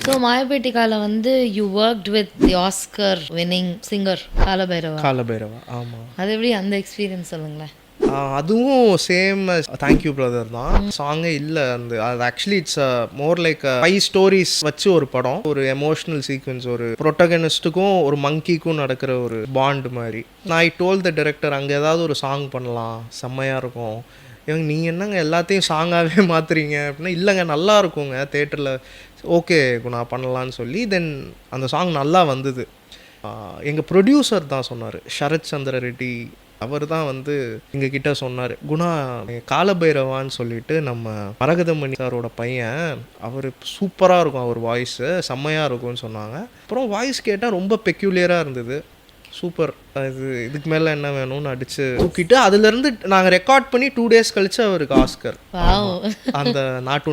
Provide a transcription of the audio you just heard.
So மாயப்பேட்டிகால வந்து you worked with the Oscar winning singer Kalabhairava. Kalabhairava ஆமாம். அது எப்படி அந்த எக்ஸ்பீரியன்ஸ் சொல்லுங்களேன். அதுவும் சேம் தேங்க்யூ பிரதர் தான். சாங்கே இல்லை அது actually it's more like 5 stories வச்சு ஒரு படம், ஒரு எமோஷனல் சீக்வன்ஸ், ஒரு ப்ரொட்டகனிஸ்ட்டுக்கும் ஒரு மங்கிக்கும் நடக்கிற ஒரு பாண்ட் மாதிரி. நான் ஐ டோல் த டைரக்டர் அங்கே ஏதாவது ஒரு சாங் பண்ணலாம், செம்மையாக இருக்கும். இவங்க நீங்கள் என்னங்க எல்லாத்தையும் சாங்காகவே மாற்றுறீங்க அப்படின்னா, இல்லைங்க நல்லா இருக்குங்க தேட்டரில், ஓகே நான் பண்ணலான்னு சொல்லி தென் அந்த சாங் நல்லா வந்தது. எங்கள் ப்ரொடியூசர் தான் சொன்னார், ஷரத் சந்திர ரெட்டி. அவர் தான் வந்து எங்ககிட்ட சொன்னார், குணா காலபைரவான்னு சொல்லிட்டு நம்ம மரகதமணி சாரோட பையன், அவர் சூப்பராக இருக்கும், அவர் வாய்ஸு செம்மையாக இருக்கும்னு சொன்னாங்க. அப்புறம் வாய்ஸ் கேட்டால் ரொம்ப பெக்யூலியராக இருந்தது. சூப்பர், இதுக்கு மேலே என்ன வேணும்னு அடித்து தூக்கிட்டு அதுலேருந்து நாங்கள் ரெக்கார்ட் பண்ணி 2 days கழிச்சு அவருக்கு ஆஸ்கர். அந்த நாட்டு